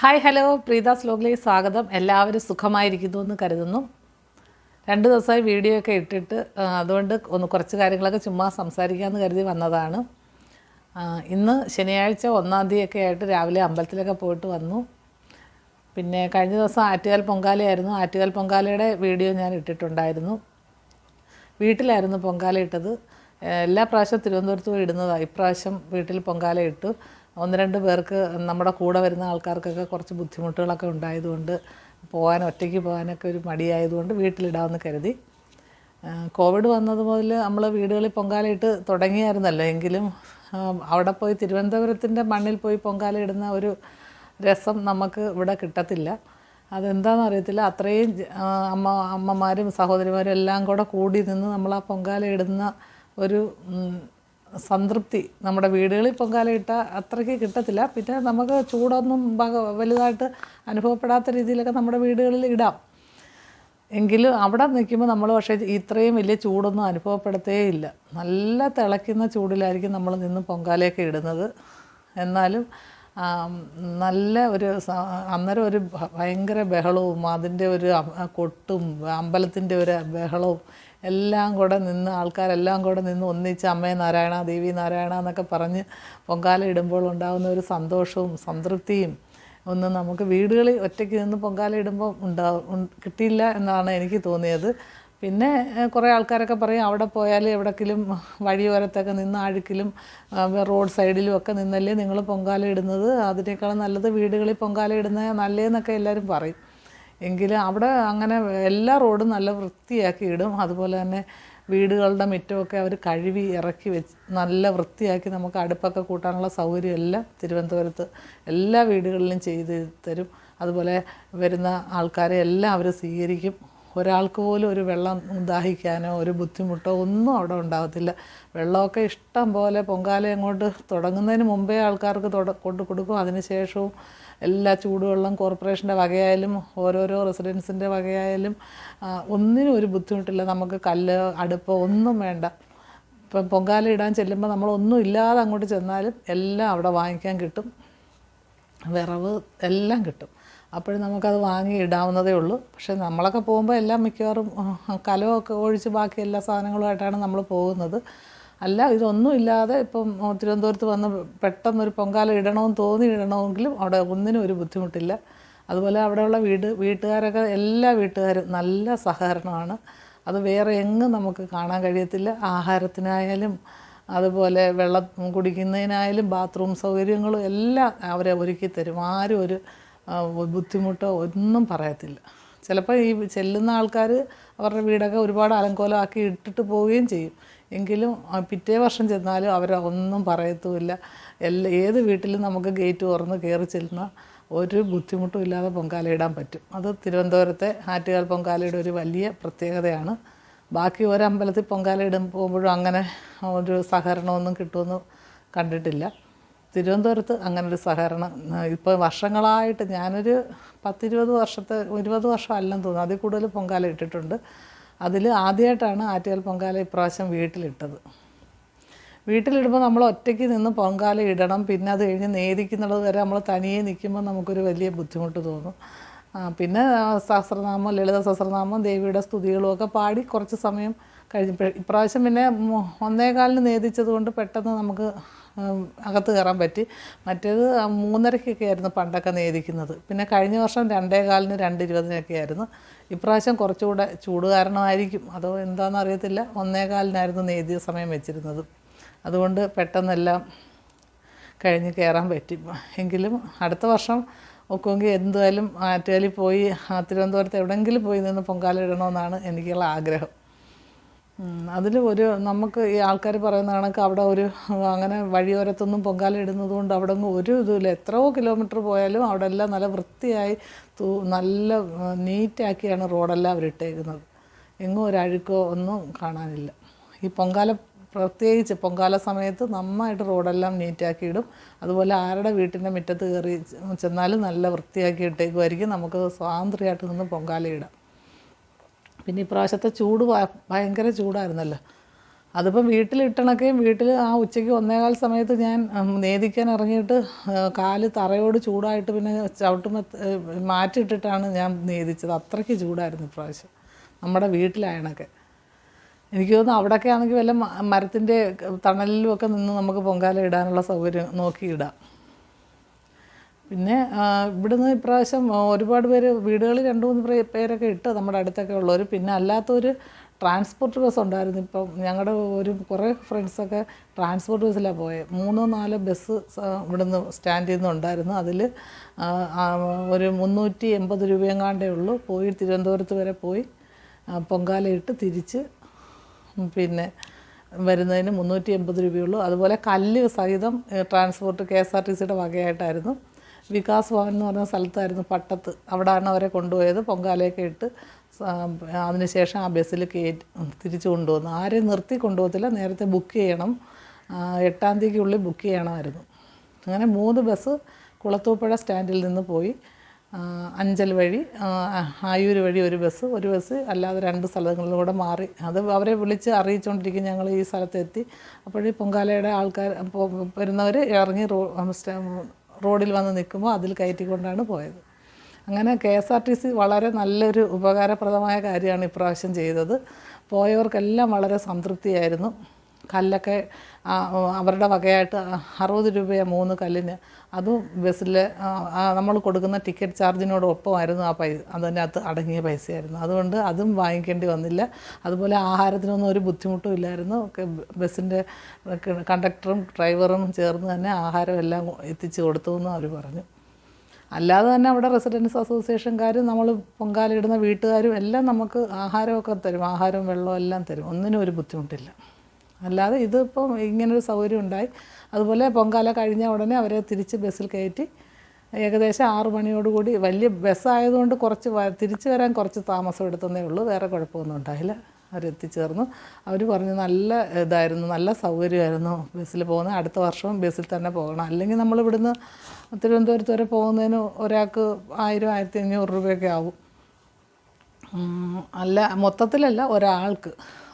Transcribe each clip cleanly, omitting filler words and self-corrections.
Hi hello പ്രീതാസ് വ്ലോഗിലേക്ക് സ്വാഗതം. എല്ലാവരും സുഖമായിരിക്കുന്നു എന്ന് കരുതുന്നു. 2 ദിവസമായി വീഡിയോ ഒക്കെ ഇട്ടിട്ട് അതുകൊണ്ട് കുറച്ച് കാര്യങ്ങളൊക്കെ ചുമ്മാ സംസാരിക്കാമെന്ന് കരുതി വന്നതാണ്. ഇന്ന് ശനിയാഴ്ച 1-ാം തീയതിയൊക്കെ ആയിട്ട് രാവിലെ അമ്പലത്തിലൊക്കെ പോയിട്ട് വന്നു. പിന്നെ കഴിഞ്ഞ ദിവസം ആറ്റുകാൽ പൊങ്കാലയായിരുന്നു. ആറ്റുകാൽ പൊങ്കാലയുടെ വീഡിയോ ഞാൻ ഇട്ടിട്ടുണ്ടായിരുന്നു. വീട്ടിലായിരുന്നു പൊങ്കാല ഇട്ടത്. എല്ലാ പ്രാവശ്യവും തിരുവനന്തപുരത്ത് പോയി ഇടുന്നതാണ്. ഇപ്രാവശ്യം വീട്ടിൽ പൊങ്കാല ഇട്ടു. 1-2 പേർക്ക് നമ്മുടെ കൂടെ വരുന്ന ആൾക്കാർക്കൊക്കെ കുറച്ച് ബുദ്ധിമുട്ടുകളൊക്കെ ഉണ്ടായതുകൊണ്ട് ഒറ്റയ്ക്ക് പോകാനൊക്കെ ഒരു മടിയായതുകൊണ്ട് വീട്ടിലിടാമെന്ന് കരുതി. കോവിഡ് വന്നത് മുതൽ നമ്മൾ വീടുകളിൽ പൊങ്കാലയിട്ട് തുടങ്ങിയായിരുന്നല്ലോ. എങ്കിലും അവിടെ പോയി തിരുവനന്തപുരത്തിൻ്റെ മണ്ണിൽ പോയി പൊങ്കാല ഇടുന്ന ഒരു രസം നമുക്ക് ഇവിടെ കിട്ടത്തില്ല. അതെന്താണെന്ന് അറിയത്തില്ല. അത്രയും അമ്മമാരും സഹോദരിമാരും എല്ലാം കൂടി നിന്ന് നമ്മൾ ആ പൊങ്കാല ഇടുന്ന ഒരു സംതൃപ്തി നമ്മുടെ വീടുകളിൽ പൊങ്കാലയിട്ട അത്രയ്ക്ക് കിട്ടത്തില്ല. പിന്നെ നമുക്ക് ചൂടൊന്നും വലുതായിട്ട് അനുഭവപ്പെടാത്ത രീതിയിലൊക്കെ നമ്മുടെ വീടുകളിൽ ഇടാം. എങ്കിലും അവിടെ നിൽക്കുമ്പോൾ നമ്മൾ പക്ഷേ ഇത്രയും വലിയ ചൂടൊന്നും അനുഭവപ്പെടുത്തേയില്ല. നല്ല തിളയ്ക്കുന്ന ചൂടിലായിരിക്കും നമ്മൾ നിന്ന് പൊങ്കാലയൊക്കെ ഇടുന്നത്. എന്നാലും നല്ല ഒരു അന്നേരം ഒരു ഭയങ്കര ബഹളവും അതിൻ്റെ ഒരു കൊട്ടും അമ്പലത്തിൻ്റെ ഒരു ബഹളവും എല്ലാം കൂടെ നിന്ന് ആൾക്കാരെല്ലാം കൂടെ നിന്ന് ഒന്നിച്ച് അമ്മേ നാരായണ ദേവി നാരായണ എന്നൊക്കെ പറഞ്ഞ് പൊങ്കാല ഇടുമ്പോൾ ഉണ്ടാകുന്ന ഒരു സന്തോഷവും സംതൃപ്തിയും ഒന്നും നമുക്ക് വീടുകളിൽ ഒറ്റയ്ക്ക് നിന്ന് പൊങ്കാല ഇടുമ്പോൾ കിട്ടിയില്ല എന്നാണ് എനിക്ക് തോന്നിയത്. പിന്നെ കുറേ ആൾക്കാരൊക്കെ പറയും അവിടെ പോയാൽ എവിടെയെങ്കിലും വഴിയോരത്തൊക്കെ നിന്ന് അഴുക്കിലും റോഡ് സൈഡിലും ഒക്കെ നിന്നല്ലേ നിങ്ങൾ പൊങ്കാല ഇടുന്നത്, അതിനേക്കാളും നല്ലത് വീടുകളിൽ പൊങ്കാല ഇടുന്നത് നല്ലതെന്നൊക്കെ എല്ലാവരും പറയും. എങ്കിലും അവിടെ അങ്ങനെ എല്ലാ റോഡും നല്ല വൃത്തിയാക്കി ഇടും. അതുപോലെ തന്നെ വീടുകളുടെ മുറ്റമൊക്കെ അവർ കഴുകി ഇറക്കി വെച്ച് നല്ല വൃത്തിയാക്കി നമുക്ക് അടുപ്പൊക്കെ കൂട്ടാനുള്ള സൗകര്യം എല്ലാം തിരുവനന്തപുരത്ത് എല്ലാ വീടുകളിലും ചെയ്ത് തരും. അതുപോലെ വരുന്ന ആൾക്കാരെ എല്ലാം അവർ സ്വീകരിക്കും. ഒരാൾക്ക് പോലും ഒരു വെള്ളം ദാഹിക്കാനോ ഒരു ബുദ്ധിമുട്ടോ ഒന്നും അവിടെ ഉണ്ടാകത്തില്ല. വെള്ളമൊക്കെ ഇഷ്ടം പോലെ പൊങ്കാല അങ്ങോട്ട് തുടങ്ങുന്നതിന് മുമ്പേ ആൾക്കാർക്ക് കൊണ്ട് കൊടുക്കും. അതിന് ശേഷവും എല്ലാ ചൂടുവെള്ളം കോർപ്പറേഷൻ്റെ വകയായാലും ഓരോരോ റെസിഡൻസിൻ്റെ വകയായാലും ഒന്നിനും ഒരു ബുദ്ധിമുട്ടില്ല. നമുക്ക് കല്ല് അടുപ്പ് ഒന്നും വേണ്ട. ഇപ്പം പൊങ്കാല ഇടാൻ ചെല്ലുമ്പോൾ നമ്മളൊന്നും ഇല്ലാതെ അങ്ങോട്ട് ചെന്നാലും എല്ലാം അവിടെ വാങ്ങിക്കാൻ കിട്ടും. വിറവ് എല്ലാം കിട്ടും. അപ്പോഴും നമുക്കത് വാങ്ങി ഇടാവുന്നതേ ഉള്ളൂ. പക്ഷേ നമ്മളൊക്കെ പോകുമ്പോൾ എല്ലാം മിക്കവാറും കലമൊക്കെ ഒഴിച്ച് ബാക്കി എല്ലാ സാധനങ്ങളുമായിട്ടാണ് നമ്മൾ പോകുന്നത്. അല്ല ഇതൊന്നും ഇല്ലാതെ ഇപ്പം തിരുവനന്തപുരത്ത് വന്ന് പെട്ടെന്നൊരു പൊങ്കാല ഇടണമെങ്കിലും അവിടെ ഒന്നിനും ഒരു ബുദ്ധിമുട്ടില്ല. അതുപോലെ അവിടെയുള്ള വീട്ടുകാരൊക്കെ എല്ലാ വീട്ടുകാരും നല്ല സഹകരണമാണ്. അത് വേറെ എങ്ങും നമുക്ക് കാണാൻ കഴിയത്തില്ല. ആഹാരത്തിനായാലും അതുപോലെ വെള്ളം കുടിക്കുന്നതിനായാലും ബാത്റൂം സൗകര്യങ്ങളും എല്ലാം അവരെ ഒരുക്കി തരും. ആരും ഒരു ബുദ്ധിമുട്ടോ ഒന്നും പറയത്തില്ല. ചിലപ്പോൾ ഈ ചെല്ലുന്ന ആൾക്കാർ അവരുടെ വീടൊക്കെ ഒരുപാട് അലങ്കോലമാക്കി ഇട്ടിട്ട് പോവുകയും ചെയ്യും. എങ്കിലും പിറ്റേ വർഷം ചെന്നാലും അവരൊന്നും പറയത്തുമില്ല. ഏത് വീട്ടിലും നമുക്ക് ഗേറ്റ് തുറന്ന് കയറി ചെല്ലുന്ന ഒരു ബുദ്ധിമുട്ടും ഇല്ലാതെ പൊങ്കാല ഇടാൻ പറ്റും. അത് തിരുവനന്തപുരത്തെ ആറ്റുകാൽ പൊങ്കാലയുടെ ഒരു വലിയ പ്രത്യേകതയാണ്. ബാക്കി ഒരമ്പലത്തിൽ പൊങ്കാല പോകുമ്പോഴും അങ്ങനെ ഒരു സഹകരണമൊന്നും കിട്ടുമെന്ന് കണ്ടിട്ടില്ല. തിരുവനന്തപുരത്ത് അങ്ങനൊരു സഹകരണം ഇപ്പോൾ വർഷങ്ങളായിട്ട് ഞാനൊരു 20 വർഷം അല്ലെന്ന് തോന്നുന്നു, അതിൽ കൂടുതൽ പൊങ്കാല ഇട്ടിട്ടുണ്ട്. അതിൽ ആദ്യമായിട്ടാണ് ആറ്റുകാൽ പൊങ്കാല ഇപ്രാവശ്യം വീട്ടിലിട്ടത്. വീട്ടിലിടുമ്പോൾ നമ്മൾ ഒറ്റയ്ക്ക് നിന്ന് പൊങ്കാല ഇടണം. പിന്നെ അത് കഴിഞ്ഞ് നേദിക്കുന്നത് വരെ നമ്മൾ തനിയെ നിൽക്കുമ്പോൾ നമുക്കൊരു വലിയ ബുദ്ധിമുട്ട് തോന്നും. പിന്നെ സഹസ്രനാമം, ലളിത സഹസ്രനാമം, ദേവിയുടെ സ്തുതികളും ഒക്കെ പാടി കുറച്ച് സമയം കഴിഞ്ഞപ്പോൾ ഇപ്രാവശ്യം പിന്നെ 1:15 നേദിച്ചത് കൊണ്ട് പെട്ടെന്ന് നമുക്ക് അകത്ത് കയറാൻ പറ്റി. മറ്റേത് 3:30 ആയിരുന്നു പണ്ടൊക്കെ നേദിക്കുന്നത്. പിന്നെ കഴിഞ്ഞ വർഷം 2:15, 2:20 ആയിരുന്നു. ഇപ്രാവശ്യം കുറച്ചുകൂടെ ചൂട് കാരണമായിരിക്കും അതോ എന്താണെന്ന് അറിയത്തില്ല, 1:15 നേദിയ സമയം വെച്ചിരുന്നത്. അതുകൊണ്ട് പെട്ടെന്നെല്ലാം കഴിഞ്ഞ് കയറാൻ പറ്റി. എങ്കിലും അടുത്ത വർഷം ഒക്കെങ്കിൽ എന്തായാലും ആറ്റുകാലിൽ പോയി തിരുവനന്തപുരത്ത് എവിടെയെങ്കിലും പോയി നിന്ന് പൊങ്കാല ഇടണമെന്നാണ് എനിക്കുള്ള ആഗ്രഹം. അതിൽ നമുക്ക് ഈ ആൾക്കാർ പറയുന്ന കണക്ക് അവിടെ അങ്ങനെ വഴിയോരത്തൊന്നും പൊങ്കാല ഇടുന്നത് കൊണ്ട് അവിടെ ഒരു ഇതുമില്ല. എത്രയോ കിലോമീറ്റർ പോയാലും അവിടെ എല്ലാം നല്ല വൃത്തിയായി നല്ല നീറ്റാക്കിയാണ് റോഡെല്ലാം അവരിട്ടേക്കുന്നത്. എങ്ങും ഒരു അഴുക്കോ ഒന്നും കാണാനില്ല. ഈ പ്രത്യേകിച്ച് പൊങ്കാല സമയത്ത് നന്നായിട്ട് റോഡെല്ലാം നീറ്റാക്കി ഇടും. അതുപോലെ ആരുടെ വീട്ടിൻ്റെ മുറ്റത്ത് കയറി ചെന്നാലും നല്ല വൃത്തിയാക്കി ഇട്ടേക്കുമായിരിക്കും. നമുക്ക് സ്വാതന്ത്ര്യമായിട്ട് നിന്ന് പൊങ്കാല ഇടാം. പിന്നെ ഇപ്രാവശ്യത്തെ ചൂട് ഭയങ്കര ചൂടായിരുന്നല്ലോ. അതിപ്പം വീട്ടിലിട്ടണൊക്കെയും വീട്ടിൽ ആ ഉച്ചയ്ക്ക് 1:15 സമയത്ത് ഞാൻ നേദിക്കാൻ ഇറങ്ങിയിട്ട് കാല് തറയോട് ചൂടായിട്ട് പിന്നെ ചവിട്ടുമ്പോൾ മാറ്റിയിട്ടിട്ടാണ് ഞാൻ നേദിച്ചത്. അത്രയ്ക്ക് ചൂടായിരുന്നു ഇപ്രാവശ്യം നമ്മുടെ വീട്ടിലായണൊക്കെ. എനിക്ക് തോന്നുന്നു അവിടെയൊക്കെ ആണെങ്കിൽ വല്ല മരത്തിൻ്റെ തണലിലുമൊക്കെ നിന്ന് നമുക്ക് പൊങ്കാല ഇടാനുള്ള സൗകര്യം നോക്കിയിടാം. പിന്നെ ഇവിടുന്ന് ഇപ്രാവശ്യം ഒരുപാട് പേര് വീടുകളിൽ 2-3 പേരൊക്കെ ഇട്ട് നമ്മുടെ അടുത്തൊക്കെ ഉള്ളവർ. പിന്നെ അല്ലാത്തൊരു ട്രാൻസ്പോർട്ട് ബസ് ഉണ്ടായിരുന്നു. ഇപ്പം ഞങ്ങളുടെ കുറേ ഫ്രണ്ട്സൊക്കെ ട്രാൻസ്പോർട്ട് ബസ്സിലാണ് പോയത്. 3-4 ബസ് ഇവിടുന്ന് സ്റ്റാൻഡിൽ നിന്ന് ഉണ്ടായിരുന്നു. അതിൽ ഒരു 380 രൂപയെങ്ങാണ്ടേ ഉള്ളൂ. പോയി തിരുവനന്തപുരത്ത് വരെ പോയി പൊങ്കാലയിട്ട് തിരിച്ച് പിന്നെ വരുന്നതിന് 380 രൂപയുള്ളൂ. അതുപോലെ കല്ല് സഹിതം ട്രാൻസ്പോർട്ട് KSRTCയുടെ വകയായിട്ടായിരുന്നു. വികാസ് ഭവൻ എന്ന് പറഞ്ഞ സ്ഥലത്തായിരുന്നു, പട്ടത്ത്. അവിടെയാണ് അവരെ കൊണ്ടുപോയത്. പൊങ്കാലയൊക്കെ ഇട്ട് അതിനുശേഷം ആ ബസ്സിൽ തിരിച്ചു കൊണ്ടുവന്നു. ആരെയും നിർത്തി കൊണ്ടുപോകത്തില്ല, നേരത്തെ ബുക്ക് ചെയ്യണം. 8-ാം തീയതിക്കുള്ളിൽ ബുക്ക് ചെയ്യണമായിരുന്നു. അങ്ങനെ 3 ബസ് കുളത്തൂപ്പുഴ സ്റ്റാൻഡിൽ നിന്ന് പോയി. അഞ്ചൽ വഴി, ആയൂർ വഴി ഒരു ബസ് അല്ലാതെ 2 സ്ഥലങ്ങളിലൂടെ മാറി. അത് അവരെ വിളിച്ച് അറിയിച്ചുകൊണ്ടിരിക്കും ഞങ്ങൾ ഈ സ്ഥലത്തെത്തി. അപ്പോഴീ പൊങ്കാലയുടെ ആൾക്കാർ വരുന്നവർ ഇറങ്ങി റോഡിൽ വന്ന് നിൽക്കുമ്പോൾ അതിൽ കയറ്റിക്കൊണ്ടാണ് പോയത്. അങ്ങനെ KSRTC വളരെ നല്ലൊരു ഉപകാരപ്രദമായ കാര്യമാണ് ഇപ്രാവശ്യം ചെയ്തത്. പോയവർക്കെല്ലാം വളരെ സംതൃപ്തിയായിരുന്നു. കല്ലൊക്കെ അവരുടെ വകയായിട്ട് 60 രൂപയാണ് 3 കല്ലിന്. അതും ബസ്സിൽ നമ്മൾ കൊടുക്കുന്ന ടിക്കറ്റ് ചാർജിനോടൊപ്പമായിരുന്നു അതിനകത്ത് അടങ്ങിയ പൈസയായിരുന്നു. അതുകൊണ്ട് അതും വാങ്ങിക്കേണ്ടി വന്നില്ല. അതുപോലെ ആഹാരത്തിനൊന്നും ഒരു ബുദ്ധിമുട്ടും ഇല്ലായിരുന്നു. ബസ്സിൻ്റെ കണ്ടക്ടറും ഡ്രൈവറും ചേർന്ന് തന്നെ ആഹാരം എല്ലാം എത്തിച്ച് കൊടുത്തു എന്ന് അവർ പറഞ്ഞു. അല്ലാതെ തന്നെ അവിടെ റെസിഡൻസ് അസോസിയേഷൻകാരും നമ്മൾ പൊങ്കാലയിടുന്ന വീട്ടുകാരും എല്ലാം നമുക്ക് ആഹാരമൊക്കെ തരും. ആഹാരവും വെള്ളവും എല്ലാം തരും. ഒന്നിനും ഒരു ബുദ്ധിമുട്ടില്ല. അല്ലാതെ ഇതിപ്പം ഇങ്ങനൊരു സൗകര്യം ഉണ്ടായി. അതുപോലെ പൊങ്കാല കഴിഞ്ഞ ഉടനെ അവരെ തിരിച്ച് ബസ്സിൽ കയറ്റി ഏകദേശം 6 മണിയോടുകൂടി. വലിയ ബസ്സായതുകൊണ്ട് തിരിച്ചു വരാൻ കുറച്ച് താമസം എടുത്തതേ ഉള്ളൂ. വേറെ കുഴപ്പമൊന്നും ഉണ്ടായില്ല. അവരെത്തിച്ചേർന്നു. അവർ പറഞ്ഞു നല്ല ഇതായിരുന്നു, നല്ല സൗകര്യമായിരുന്നു ബസ്സിൽ പോകുന്നത്. അടുത്ത വർഷവും ബസ്സിൽ തന്നെ പോകണം. അല്ലെങ്കിൽ നമ്മളിവിടുന്ന് തിരുവനന്തപുരത്ത് വരെ പോകുന്നതിന് ഒരാൾക്ക് 1000-1500 രൂപയൊക്കെ ആവും. മൊത്തത്തിലല്ല, ഒരാൾക്ക്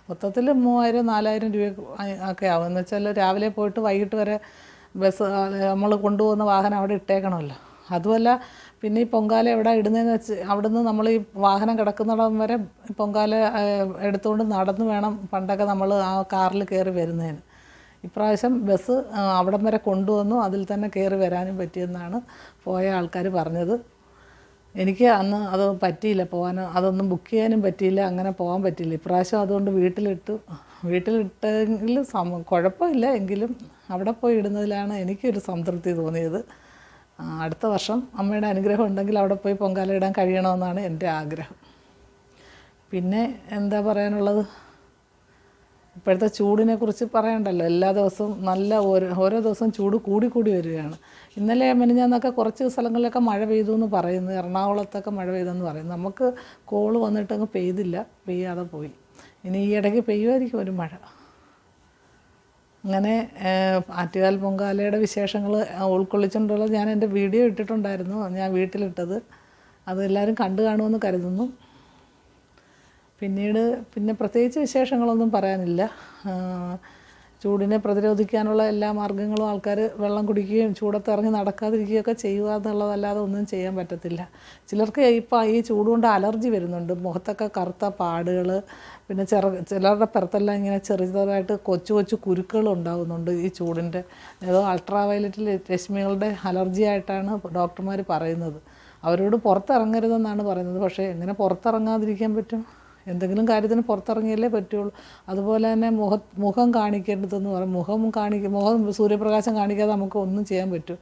മൊത്തത്തിൽ 3000-4000 രൂപ ഒക്കെ ആവും. എന്ന് വെച്ചാൽ രാവിലെ പോയിട്ട് വൈകിട്ട് വരെ ബസ് നമ്മൾ കൊണ്ടുപോകുന്ന വാഹനം അവിടെ ഇട്ടേക്കണമല്ലോ. അതുമല്ല, പിന്നെ ഈ പൊങ്കാല എവിടെ ഇടുന്നതെന്ന് വെച്ച് അവിടുന്ന് നമ്മൾ ഈ വാഹനം കിടക്കുന്നിടം വരെ പൊങ്കാല എടുത്തുകൊണ്ട് നടന്ന് വേണം പണ്ടൊക്കെ നമ്മൾ ആ കാറിൽ കയറി വരുന്നതിന്. ഇപ്രാവശ്യം ബസ് അവിടം വരെ കൊണ്ടുവന്നു. അതിൽ തന്നെ കയറി വരാനും പറ്റിയെന്നാണ് പോയ ആൾക്കാർ പറഞ്ഞത്. എനിക്ക് അന്ന് അത് പറ്റിയില്ല പോകാൻ. അതൊന്നും ബുക്ക് ചെയ്യാനും പറ്റിയില്ല. അങ്ങനെ പോകാൻ പറ്റിയില്ല ഇപ്രാവശ്യം. അതുകൊണ്ട് വീട്ടിലിട്ടെങ്കിൽ കുഴപ്പമില്ല. എങ്കിലും അവിടെ പോയി ഇടുന്നതിലാണ് എനിക്കൊരു സംതൃപ്തി തോന്നിയത്. അടുത്ത വർഷം അമ്മയുടെ അനുഗ്രഹം ഉണ്ടെങ്കിൽ അവിടെ പോയി പൊങ്കാല ഇടാൻ കഴിയണമെന്നാണ് എൻ്റെ ആഗ്രഹം. പിന്നെ എന്താ പറയാനുള്ളത്, ഇപ്പോഴത്തെ ചൂടിനെ കുറിച്ച് പറയണ്ടല്ലോ. എല്ലാ ദിവസവും ഓരോ ദിവസവും ചൂട് കൂടി വരികയാണ്. ഇന്നലെ മെനിഞ്ഞാന്നൊക്കെ കുറച്ച് സ്ഥലങ്ങളിലൊക്കെ മഴ പെയ്തു എന്ന് പറയുന്നു. എറണാകുളത്തൊക്കെ മഴ പെയ്തെന്ന് പറയുന്നു. നമുക്ക് കോള് വന്നിട്ടങ്ങ് പെയ്യാതെ പോയി. ഇനി ഈ ഇടയ്ക്ക് പെയ്യുമായിരിക്കും ഒരു മഴ. അങ്ങനെ ആറ്റുകാൽ പൊങ്കാലയുടെ വിശേഷങ്ങൾ ഉൾക്കൊള്ളിച്ചുകൊണ്ടുള്ള ഞാൻ എൻ്റെ വീഡിയോ ഇട്ടിട്ടുണ്ടായിരുന്നു. ഞാൻ വീട്ടിലിട്ടത്. അത് എല്ലാവരും കണ്ടു കാണുമെന്ന് കരുതുന്നു. പിന്നെ പ്രത്യേകിച്ച് വിശേഷങ്ങളൊന്നും പറയാനില്ല. ചൂടിനെ പ്രതിരോധിക്കാനുള്ള എല്ലാ മാർഗ്ഗങ്ങളും ആൾക്കാർ വെള്ളം കുടിക്കുകയും ചൂടത്ത് ഇറങ്ങി നടക്കാതിരിക്കുകയൊക്കെ ചെയ്യുക എന്നുള്ളതല്ലാതെ ഒന്നും ചെയ്യാൻ പറ്റത്തില്ല. ചിലർക്ക് ഇപ്പോൾ ഈ ചൂട് കൊണ്ട് അലർജി വരുന്നുണ്ട്. മുഖത്തൊക്കെ കറുത്ത പാടുകൾ, പിന്നെ ചിലരുടെ പുറത്തെല്ലാം ഇങ്ങനെ ചെറുതായിട്ട് കൊച്ചു കുരുക്കൾ ഉണ്ടാകുന്നുണ്ട്. ഈ ചൂടിൻ്റെ ഏതോ അൾട്രാ വയലറ്റ് രശ്മികളുടെ അലർജി ആയിട്ടാണ് ഡോക്ടർമാർ പറയുന്നത്. അവരോട് പുറത്തിറങ്ങരുതെന്നാണ് പറയുന്നത്. പക്ഷേ എങ്ങനെ പുറത്തിറങ്ങാതിരിക്കാൻ പറ്റും? എന്തെങ്കിലും കാര്യത്തിന് പുറത്തിറങ്ങിയല്ലേ പറ്റുള്ളൂ. അതുപോലെ തന്നെ മുഖം കാണിക്കേണ്ടതെന്ന് പറയും. മുഖം സൂര്യപ്രകാശം കാണിക്കാതെ നമുക്ക് ഒന്നും ചെയ്യാൻ പറ്റും.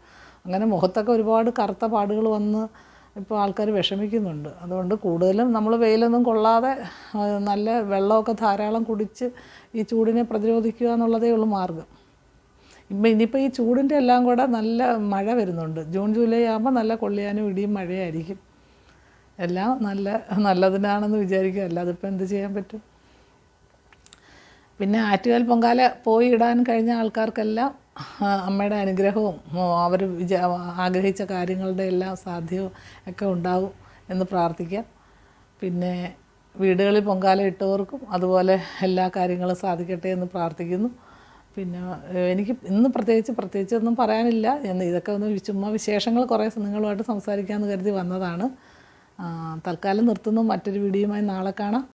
അങ്ങനെ മുഖത്തൊക്കെ ഒരുപാട് കറുത്ത പാടുകൾ വന്ന് ഇപ്പോൾ ആൾക്കാർ വിഷമിക്കുന്നുണ്ട്. അതുകൊണ്ട് കൂടുതലും നമ്മൾ വെയിലൊന്നും കൊള്ളാതെ നല്ല വെള്ളമൊക്കെ ധാരാളം കുടിച്ച് ഈ ചൂടിനെ പ്രതിരോധിക്കുക എന്നുള്ളതേ ഉള്ളൂ മാർഗ്ഗം. ഇനിയിപ്പോൾ ഈ ചൂടിൻ്റെ എല്ലാം കൂടെ നല്ല മഴ വരുന്നുണ്ട്. ജൂൺ ജൂലൈ ആകുമ്പോൾ നല്ല കൊള്ളിയാനും ഇടിയും മഴയായിരിക്കും. എല്ലാം നല്ലതിനാണെന്ന് വിചാരിക്കുക. അല്ലാതെ ഇപ്പോൾ എന്ത് ചെയ്യാൻ പറ്റും? പിന്നെ ആറ്റുകാൽ പൊങ്കാല പോയി ഇടാൻ കഴിഞ്ഞ ആൾക്കാർക്കെല്ലാം അമ്മയുടെ അനുഗ്രഹവും അവർ ആഗ്രഹിച്ച കാര്യങ്ങളുടെ എല്ലാം സാധ്യവും ഒക്കെ ഉണ്ടാകും എന്ന് പ്രാർത്ഥിക്കാം. പിന്നെ വീടുകളിൽ പൊങ്കാല ഇട്ടവർക്കും അതുപോലെ എല്ലാ കാര്യങ്ങളും സാധിക്കട്ടെ എന്ന് പ്രാർത്ഥിക്കുന്നു. പിന്നെ എനിക്ക് ഇന്ന് പ്രത്യേകിച്ചൊന്നും പറയാനില്ല. ഇതൊക്കെ ഒന്ന് ചുമ്മാ വിശേഷങ്ങൾ കുറേ നിങ്ങളുമായിട്ട് സംസാരിക്കാമെന്ന് കരുതി വന്നതാണ്. തൽക്കാലം നിർത്തുന്നു. മറ്റൊരു വീഡിയോയുമായി നാളെ കാണാം.